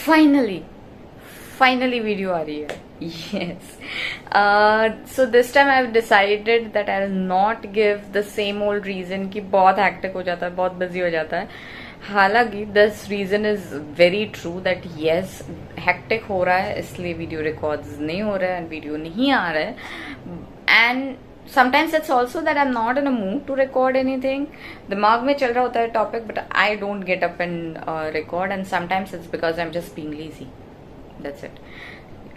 Finally video आ रही है. Yes. So this time I've decided that I'll not give the same old reason कि बहुत hectic हो जाता है, बहुत busy हो जाता है. हालांकि this reason is very true that yes, hectic हो रहा है इसलिए वीडियो रिकॉर्ड्स नहीं हो रहा है, वीडियो नहीं आ रहा है. And sometimes it's also that I'm not in a mood to record anything. दिमाग में चल रहा होता है topic, but I don't get up and record. And sometimes it's because I'm just being lazy. That's it.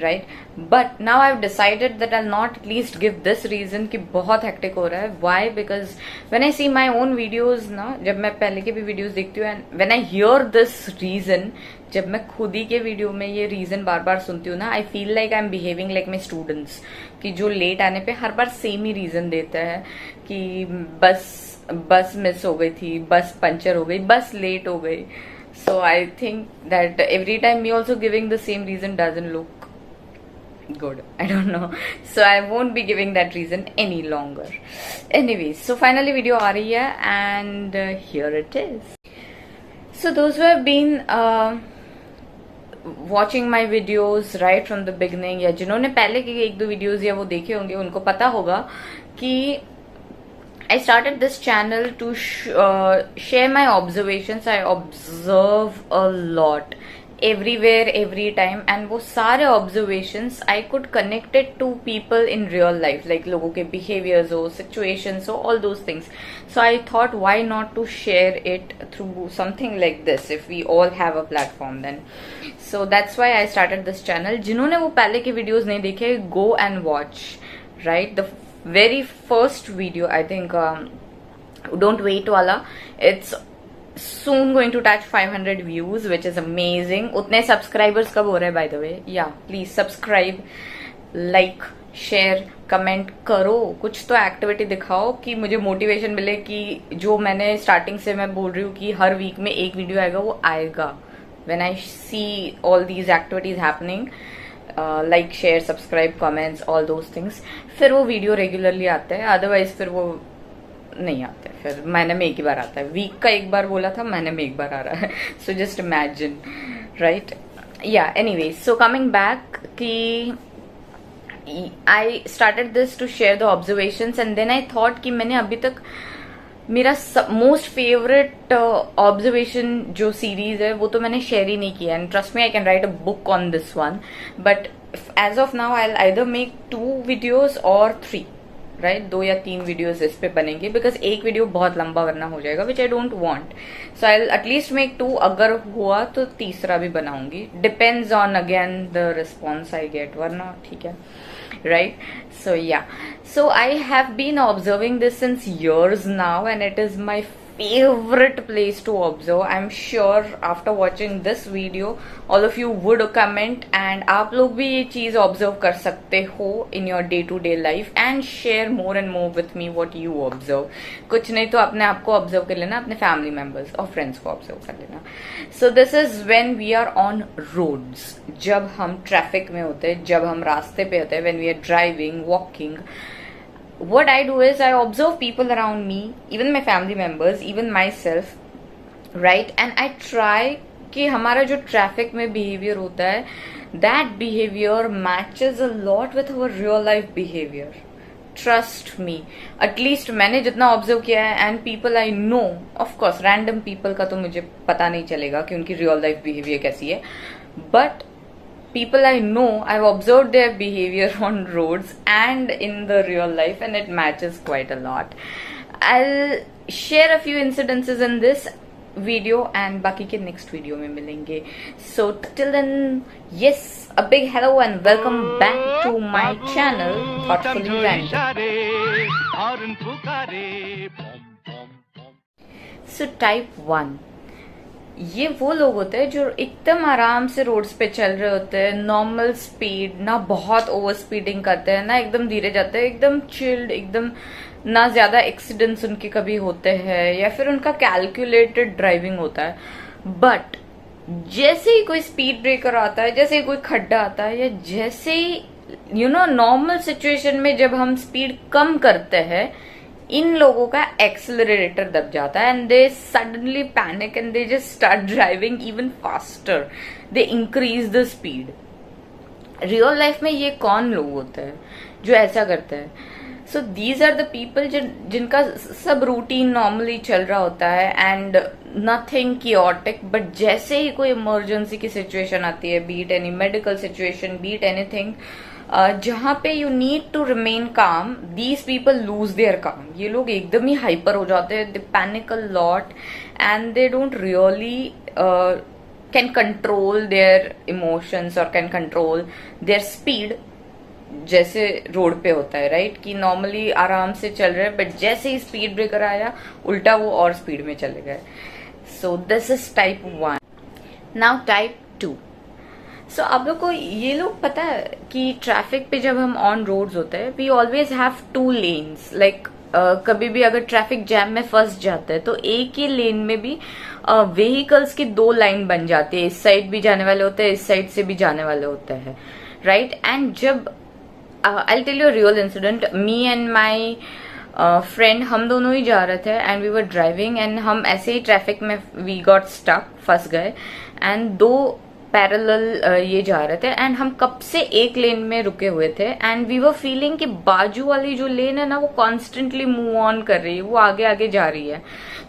Right? But now I've decided that I'll not at least give this reason कि बहुत hectic हो रहा है. Why? Because when I see my own videos ना, जब मैं पहले के भी videos देखती हूँ, and when I hear this reason, जब मैं खुद ही के वीडियो में ये रीजन बार बार सुनती हूँ ना, I feel like I am behaving like my students, कि जो लेट आने पे हर बार सेम ही रीजन देता है कि बस मिस हो गई थी, बस पंचर हो गई, बस लेट हो गई. So I think that every time me also giving the same reason doesn't look good. I don't know, so I won't be giving that reason any longer. Anyways, so finally video aa rahi hai, and here it is. So those who have been watching my videos right from the beginning, या जिन्होंने पहले के एक दो videos या वो देखे होंगे, उनको पता होगा कि I started this channel to share my observations. I observe a lot everywhere, every time, and वो सारे observations I could connect it to people in real life, like लोगों के behaviors हो, situations हो, all those things. So I thought, why not to share it through something like this if we all have a platform then. So that's why I started this channel. जिन्होंने वो पहले के videos नहीं देखे, go and watch. Right, the very first video, I think Don't Wait वाला, it's soon going to touch 500 views, which is amazing. उतने subscribers कब हो रहे हैं by the way? Yeah, please subscribe, like, share, comment करो, कुछ तो activity दिखाओ कि मुझे मोटिवेशन मिले कि जो मैंने स्टार्टिंग से मैं बोल रही हूँ कि हर वीक में एक वीडियो आएगा, वो आएगा. When I see all these activities happening, like, share, subscribe, comments, all those things, फिर वो वीडियो रेगुलरली आता है. अदरवाइज फिर वो नहीं आते, फिर महीने में एक ही बार आता है. वीक का एक बार बोला था, महीने में एक बार आ रहा है. So just imagine, right? Yeah anyways, so coming back कि I started this to share the observations, and then I thought कि मैंने अभी तक मेरा मोस्ट फेवरेट ऑब्जर्वेशन जो सीरीज है वो तो मैंने शेयर ही नहीं किया. And trust me, I can write a book on this one, but as of now I will either make 2 videos और 3, राइट? 2 या 3 वीडियोज इस पे बनेंगे, बिकॉज एक वीडियो बहुत लंबा वरना हो जाएगा, which I don't want. So I at least make 2, अगर हुआ तो तीसरा भी बनाऊंगी. Depends on again the response I get, वरना ठीक है, right? So yeah, so I have been observing this since years now, and it is my favorite place to observe. I'm sure after watching this video all of you would comment, and आप लोग भी ये चीज observe कर सकते हो in your day to day life and share more and more with me what you observe. कुछ नहीं तो अपने आप को observe कर लेना, अपने family members और friends को observe कर लेना. So this is when we are on roads, जब हम traffic में होते हैं, जब हम रास्ते पे होते हैं, when we are driving, walking. What I do is I observe people around me, even my family members, even myself, right? And I try कि हमारा जो ट्रैफिक में बिहेवियर होता है, that behavior matches a lot with our real life behavior. Trust me, at least मैंने जितना observe किया है, and people I know, of course random people का तो मुझे पता नहीं चलेगा कि उनकी रियल लाइफ बिहेवियर कैसी है, but people I know, I've observed their behavior on roads and in the real life, and it matches quite a lot. I'll share a few incidences in this video, and बाकी के next video में मिलेंगे. So till then, yes, a big hello and welcome back to my channel, Thoughtfully Random. So type 1, ये वो लोग होते हैं जो एकदम आराम से रोड्स पे चल रहे होते हैं, नॉर्मल स्पीड, ना बहुत ओवर स्पीडिंग करते हैं, ना एकदम धीरे जाते हैं, एकदम चिल्ड, एकदम ना ज्यादा एक्सीडेंट्स उनके कभी होते हैं, या फिर उनका कैलकुलेटेड ड्राइविंग होता है. बट जैसे ही कोई स्पीड ब्रेकर आता है, जैसे ही कोई खड्डा आता है, या जैसे ही नॉर्मल सिचुएशन में जब हम स्पीड कम करते हैं, इन लोगों का एक्सेलरेटर दब जाता है and they suddenly panic and they just start driving even faster, they increase the speed. Real life में ये कौन लोग होते हैं जो ऐसा करते हैं? So these are the people जिनका सब रूटीन नॉर्मली चल रहा होता है एंड नथिंग कियोटिक, बट जैसे ही कोई इमरजेंसी की सिचुएशन आती है, be it any medical situation, be it anything, जहां पे you need to remain calm, these people lose their calm. ये लोग एकदम ही हाइपर हो जाते हैं, they panic a lot and they don't really can control their emotions और कैन कंट्रोल देयर स्पीड, जैसे रोड पे होता है, राइट? कि नॉर्मली आराम से चल रहे हैं, बट जैसे ही स्पीड ब्रेकर आया उल्टा वो और स्पीड में चले गए। So this is type 1। Now type 2। सो आप लोग को ये लोग पता है कि ट्रैफिक पे जब हम ऑन रोड्स होते हैं, we always have 2 lanes. Like कभी भी अगर ट्रैफिक जैम में फंस जाता है तो एक ही लेन में भी व्हीकल्स की 2 लाइन बन जाती है, इस साइड भी जाने वाले होते हैं, इस साइड से भी जाने वाले होते हैं, राइट? एंड जब I'll tell you a real incident. Me and my friend, हम दोनों ही जा रहे थे and we were driving and हम ऐसे ही ट्रैफिक में वी गॉट स्टक, फंस गए एंड 2 पैरेलल ये जा रहे थे एंड हम कब से एक लेन में रुके हुए थे एंड वी वर फीलिंग कि बाजू वाली जो लेन है ना वो कॉन्स्टेंटली मूव ऑन कर रही है, वो आगे आगे जा रही है।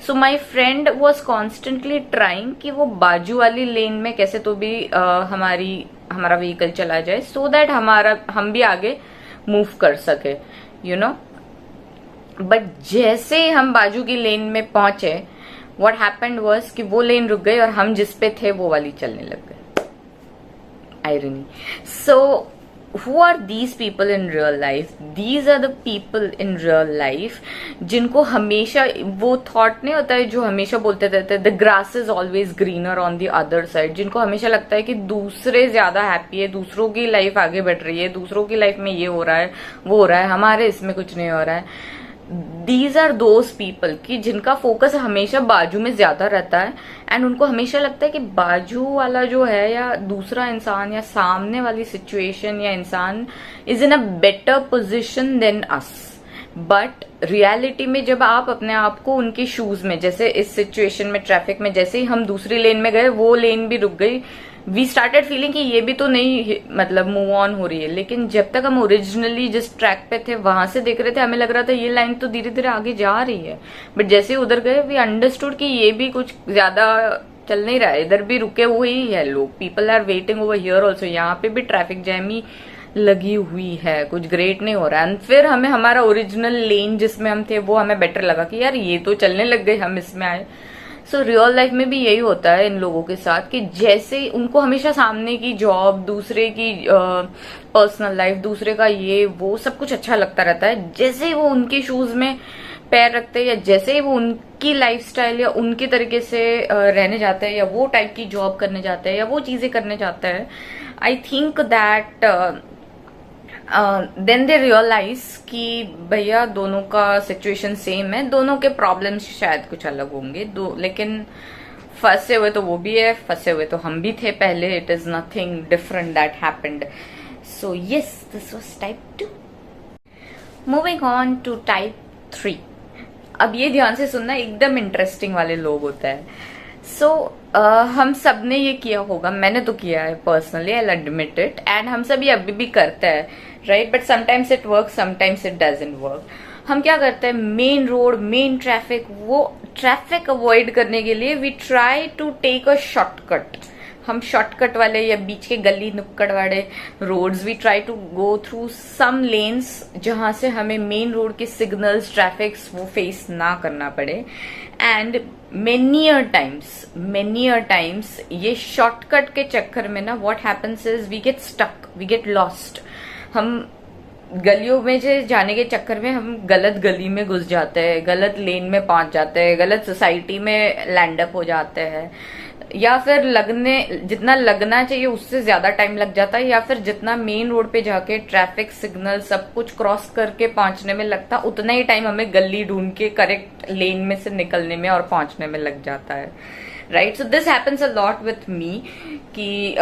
So my friend was constantly trying कि वो बाजू वाली लेन में कैसे तो भी हमारा व्हीकल चला जाए, सो दैट हम भी आगे मूव कर सके, यू नो। बट जैसे ही हम बाजू की लेन में पहुंचे, व्हाट हैपेंड वाज कि वो लेन रुक गई और हम जिस पे थे वो वाली चलने लग गए। Irony. So, who are these people in real life? These are the people in real life जिनको हमेशा वो थॉट नहीं होता है जो हमेशा बोलते रहते हैं, the grass is always greener on the other side, जिनको हमेशा लगता है कि दूसरे ज्यादा हैप्पी है, दूसरों की लाइफ आगे बढ़ रही है, दूसरों की लाइफ में ये हो रहा है, वो हो रहा है, हमारे इसमें कुछ नहीं हो रहा है। दीज आर दोज पीपल कि जिनका फोकस हमेशा बाजू में ज्यादा रहता है एंड उनको हमेशा लगता है कि बाजू वाला जो है या दूसरा इंसान या सामने वाली सिचुएशन या इंसान is in a better position than us. But reality में जब आप अपने आप को उनके शूज में, जैसे इस सिचुएशन में ट्रैफिक में जैसे ही हम दूसरी लेन में गए, वो लेन भी रुक गई, वी स्टार्टेड फीलिंग कि ये भी तो नहीं मतलब मूव ऑन हो रही है। लेकिन जब तक हम ओरिजिनली जिस ट्रैक पे थे वहां से देख रहे थे, हमें लग रहा था ये लाइन तो धीरे धीरे आगे जा रही है, बट जैसे ही उधर गए वी अंडरस्टूड कि ये भी कुछ ज्यादा चल नहीं रहा है, इधर भी रुके हुए ही है लोग, people are waiting over here also, यहाँ पे भी ट्रैफिक जैम ही लगी हुई है, कुछ ग्रेट नहीं हो रहा है। फिर हमें हमारा ओरिजिनल लेन जिसमें हम थे वो हमें बेटर लगा कि यार ये तो चलने लग गए, हम इसमें आए। सो रियल लाइफ में भी यही होता है इन लोगों के साथ कि जैसे उनको हमेशा सामने की जॉब, दूसरे की पर्सनल लाइफ, दूसरे का ये वो सब कुछ अच्छा लगता रहता है। जैसे ही वो उनके शूज में पैर रखते हैं या जैसे ही वो उनकी लाइफस्टाइल या उनके तरीके से रहने जाते हैं या वो टाइप की जॉब करने जाते हैं या वो चीजें करने जाते हैं, I think that then they realise कि भैया दोनों का सिचुएशन सेम है, दोनों के प्रॉब्लम्स शायद कुछ अलग होंगे, लेकिन फंसे हुए तो वो भी है, फंसे हुए तो हम भी थे पहले, it is nothing different that happened. So yes, this was type 2। Moving on to type 3। अब ये ध्यान से सुनना, एकदम इंटरेस्टिंग वाले लोग होते हैं। सो हम सब ने ये किया होगा, मैंने तो किया है personally, I admit it, and हम सब ये अभी भी करते हैं, right? But sometimes it work, sometimes it doesn't work. हम क्या करते हैं, मेन रोड, मेन ट्रैफिक, वो ट्रैफिक अवॉइड करने के लिए we try to take a shortcut. हम शॉर्टकट वाले या बीच के गली नुक्कड़ वाले roads, we try to go through some lanes जहां से हमें मेन रोड के सिग्नल्स, ट्रैफिक्स वो फेस ना करना पड़े। एंड मेनी अ टाइम्स ये शॉर्टकट के चक्कर में ना what happens is we get stuck, we get lost. हम गलियों में से जाने के चक्कर में हम गलत गली में घुस जाते हैं, गलत लेन में पहुंच जाते हैं, गलत सोसाइटी में लैंड अप हो जाते हैं, या फिर जितना लगना चाहिए उससे ज्यादा टाइम लग जाता है, या फिर जितना मेन रोड पे जाके ट्रैफिक सिग्नल सब कुछ क्रॉस करके पहुंचने में लगता उतना ही टाइम हमें गली ढूंढ के करेक्ट लेन में से निकलने में और पहुंचने में लग जाता है, right. So this happens a lot with me कि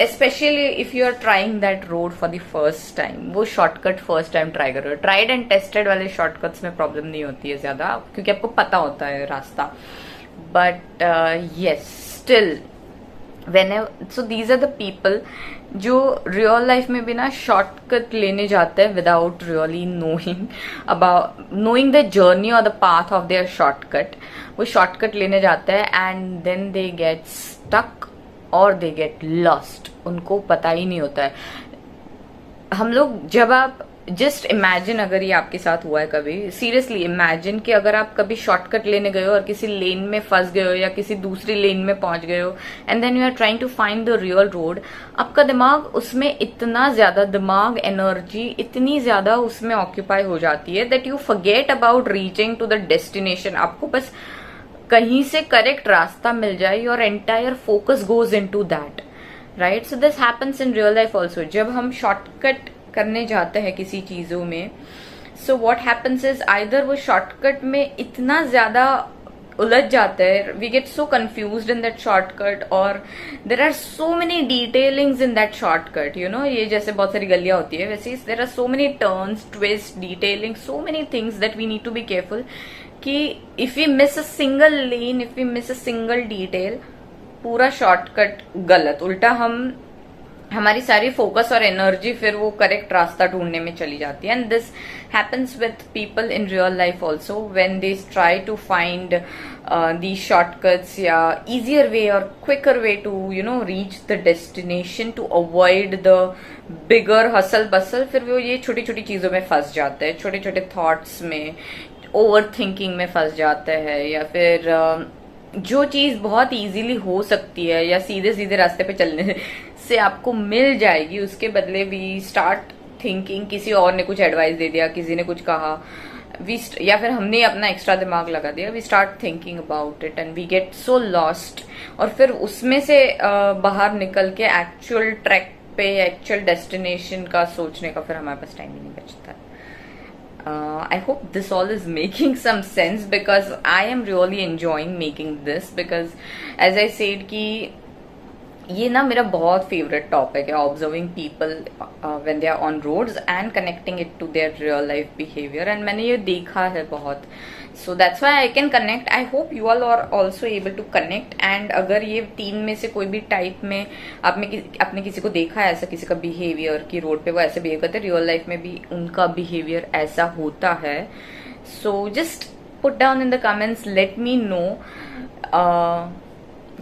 specially if you are trying that road for the first time, वो शॉर्टकट फर्स्ट टाइम ट्राई करो. ट्राइड एंड टेस्टेड वाले शॉर्टकट्स में प्रॉब्लम नहीं होती है ज्यादा, क्योंकि आपको पता होता है रास्ता. But yes, still whenever, so these are the people जो रियल लाइफ में भी ना शॉर्टकट लेने जाते हैं without really knowing the journey और the path of their shortcut. वो शॉर्टकट लेने जाते हैं and then they get stuck और दे गेट लॉस्ट. उनको पता ही नहीं होता है. हम लोग जब आप जस्ट इमेजिन, अगर ये आपके साथ हुआ है कभी, सीरियसली इमेजिन कि अगर आप कभी शॉर्टकट लेने गए हो और किसी लेन में फंस गए हो या किसी दूसरी लेन में पहुंच गए हो and then you are trying to find the real road. आपका दिमाग उसमें इतना ज्यादा, दिमाग एनर्जी इतनी ज्यादा उसमें ऑक्यूपाई हो जाती है that you forget about reaching to the destination. आपको बस कहीं से करेक्ट रास्ता मिल जाए, your entire focus goes into that, right. So this happens in real life also. जब हम शॉर्टकट करने जाते हैं किसी चीजों में, so what happens is either वो शॉर्टकट में इतना ज्यादा उलझ जाते हैं, we get so confused in that shortcut, और there are so many detailings in that shortcut. You know, ये जैसे बहुत सारी गलियां होती है, वैसे there are so many turns, twist, detailing, so many things that we need to be careful कि if we miss a single lane, if we miss a single detail, पूरा शॉर्टकट गलत, उल्टा हमारी सारी फोकस और एनर्जी फिर वो correct रास्ता ढूंढने में चली जाती है. And this happens with people in real life also when they try to find the shortcuts या इजियर वे और quicker way to reach the destination, to avoid the bigger hustle bustle. फिर वो ये छोटी छोटी चीजों में फंस जाते हैं, छोटे छोटे थॉट्स में, ओवर थिंकिंग में फंस जाते हैं, या फिर जो चीज बहुत इजीली हो सकती है या सीधे सीधे रास्ते पे चलने से आपको मिल जाएगी, उसके बदले वी स्टार्ट थिंकिंग, किसी और ने कुछ एडवाइस दे दिया, किसी ने कुछ कहा, या फिर हमने अपना एक्स्ट्रा दिमाग लगा दिया, we start thinking about it and we get so lost. और फिर उसमें से बाहर निकल के एक्चुअल ट्रैक पे, एक्चुअल डेस्टिनेशन का सोचने का फिर हमारे पास टाइम ही नहीं बचता है. I hope this all is making some sense because I am really enjoying making this because as I said कि ये ना मेरा बहुत फेवरेट टॉपिक है, observing people when they are on roads and connecting it to their real life behaviour. And मैंने ये देखा है बहुत, so that's why I can connect. I hope you all are also able to connect. And अगर ये तीन में से कोई भी टाइप में आपने किसी को देखा है ऐसा, किसी का बिहेवियर कि रोड पे वो ऐसे बिहेव करते हैं, रियल लाइफ में भी उनका बिहेवियर ऐसा होता है, so just put down in the comments, let me know.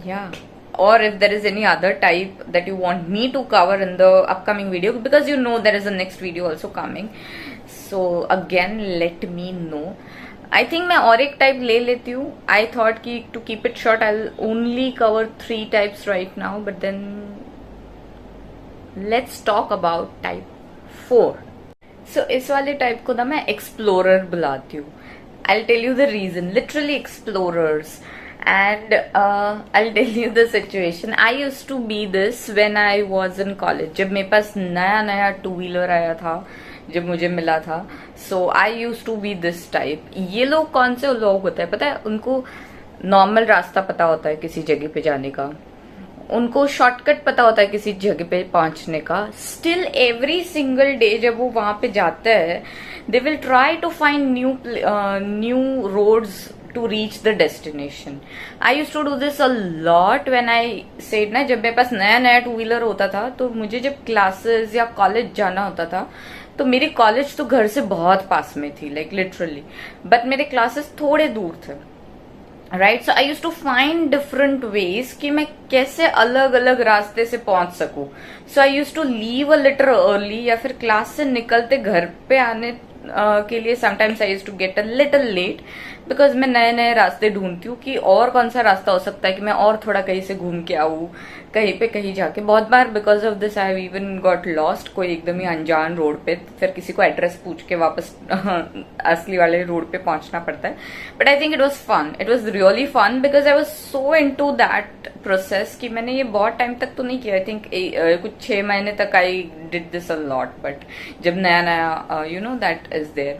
या or if there is any other type that you want me to cover in the upcoming video, because you know there is a next video also coming, so again let me know. I think मैं और एक type ले लेती हूँ. I thought कि to keep it short I'll only cover 3 types right now, but then let's talk about type 4. so इस वाले type को ना मैं एक्सप्लोरर बुलाती हूँ. I'll tell you the reason, literally explorers. And I'll tell you the situation. I used to be this when I was in college. जब मेरे पास नया नया 2-wheeler आया था, जब मुझे मिला था, so I used to be this type. ये लोग कौन से लोग होते हैं पता है? उनको नॉर्मल रास्ता पता होता है किसी जगह पे जाने का, उनको शॉर्टकट पता होता है किसी जगह पे पहुंचने का. स्टिल एवरी सिंगल डे जब वो वहां पे जाते हैं, they will try to find new roads to reach the destination. I used to do this a lot when I said ना, जब मेरे पास नया नया 2-wheeler होता था, तो मुझे जब क्लासेस या कॉलेज जाना होता था, तो मेरी कॉलेज तो घर से बहुत पास में थी, लाइक लिटरली, बट मेरे क्लासेस थोड़े दूर थे, right. So I use to find different ways कि मैं कैसे अलग अलग रास्ते से पहुंच सकूं. So I use to leave a little early, या फिर क्लास से निकलते घर पे आने के लिए sometimes I use to get a little late, because मैं नए नए रास्ते ढूंढती हूँ कि और कौन सा रास्ता हो सकता है कि मैं और थोड़ा कहीं से घूम के आऊँ, कहीं पे कहीं जाके. बहुत बार because of this I have even got lost, कोई एकदम ही अनजान रोड पे, फिर किसी को एड्रेस पूछ के वापस असली वाले रोड पे पहुंचना पड़ता है. But I think it was fun, it was really fun because I was so into that process कि मैंने ये बहुत टाइम तक तो नहीं किया. आई थिंक कुछ 6 महीने तक I did this a lot. But जब नया नया is there.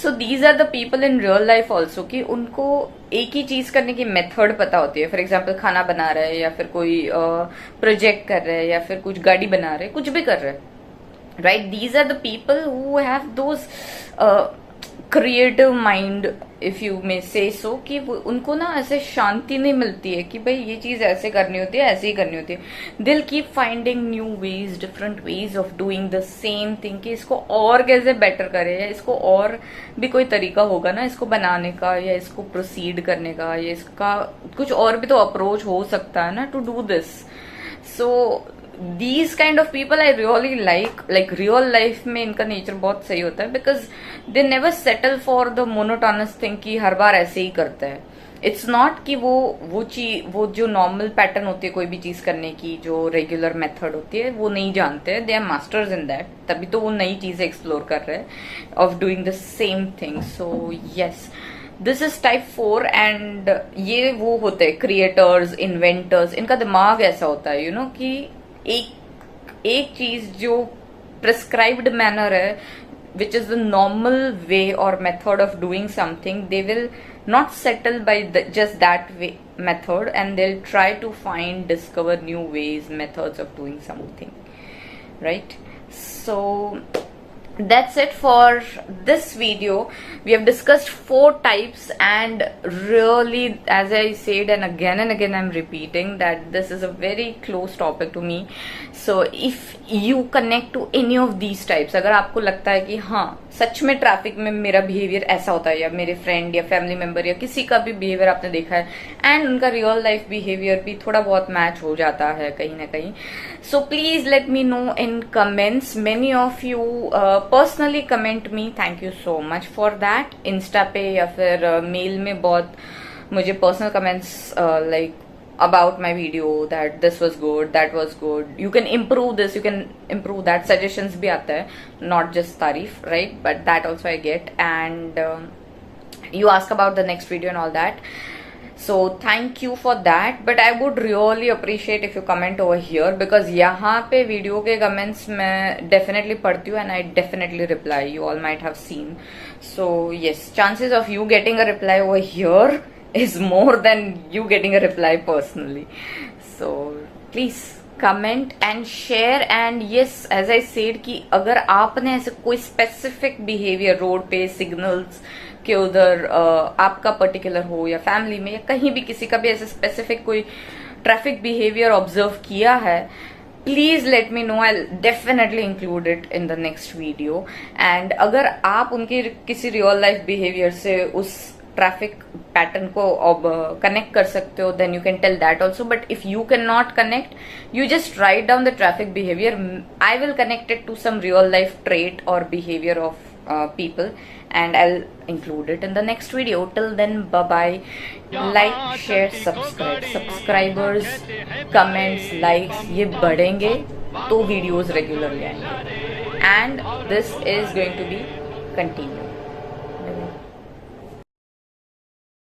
So these are the people in real life also कि उनको एक ही चीज करने की मेथड पता होती है. फॉर एग्जाम्पल खाना बना रहे हैं या फिर कोई प्रोजेक्ट कर रहे हैं या फिर कुछ गाड़ी बना रहे हैं, कुछ भी कर रहे हैं, right. These are the people who have those creative mind, if you may say so, कि उनको ना ऐसे शांति नहीं मिलती है कि भाई ये चीज ऐसे करनी होती है, ऐसे ही करनी होती है. दिल keep finding new ways, different ways of doing the same thing, कि इसको और कैसे बेटर करे, या इसको और भी कोई तरीका होगा ना इसको बनाने का, या इसको प्रोसीड करने का, या इसका कुछ और भी तो अप्रोच हो सकता है ना to do this. So these kind of people I really like real life में इनका नेचर बहुत सही होता है, because they never settle for the monotonous thing कि हर बार ऐसे ही करते हैं. इट्स नॉट कि वो जो नॉर्मल पैटर्न होती है कोई भी चीज करने की, जो रेगुलर मेथड होती है, वो नहीं जानते हैं. They are masters in that, तभी तो वो नई चीजें एक्सप्लोर कर रहे हैं of doing the same thing. So yes, this is type 4. And ये वो होते हैं क्रिएटर्स, इन्वेंटर्स. इनका दिमाग ऐसा होता है कि एक चीज जो प्रिस्क्राइब्ड मैनर है, which is the normal way और method of doing something, they will not settle by just that way method, and they will try to find, discover new ways, methods of doing something, right. So that's it for this video. We have discussed 4 types, and really, as I said and again I'm repeating that this is a very close topic to me. So if you connect to any of these types, अगर आपको लगता है कि हाँ सच में traffic में मेरा behaviour ऐसा होता है, या मेरे फ्रेंड या फैमिली मेंबर या किसी का भी बिहेवियर आपने देखा है, एंड उनका रियल लाइफ बिहेवियर भी थोड़ा बहुत मैच हो जाता है कहीं ना कहीं, so please let me know in comments. Many of you personally comment me, thank you so much for that. Insta पे या फिर मेल में बहुत मुझे personal comments like about my video that this was good, that was good, you can improve this, you can improve that, suggestions bhi aata hai, not just तारीफ, right? But that also I get, and you ask about the next video and all that, so thank you for that. But I would really appreciate if you comment over here, because यहाँ पे video के comments मैं definitely पढ़ती हूँ and I definitely reply. You all might have seen. So yes, chances of you getting a reply over here is more than you getting a reply personally. So please comment and share. And yes, as I said कि अगर आपने ऐसे कोई specific behavior road पे signals के उधर आपका particular हो, या फैमिली में, या कहीं भी किसी का भी ऐसे स्पेसिफिक कोई ट्रैफिक बिहेवियर ऑब्जर्व किया है, please let me know. I definitely include it in the next video. And अगर आप उनके किसी रियल लाइफ बिहेवियर से उस ट्रैफिक पैटर्न को कनेक्ट कर सकते हो, then you can tell that also. But if you can not connect, you just write down the traffic behaviour. I will connect it to some real life trait और behaviour of people, and I'll include it in the next video. Till then, bye bye. Like, share, subscribe. Subscribers, comments, likes ये बढ़ेंगे तो videos regularly आएंगे, and this is going to be continued.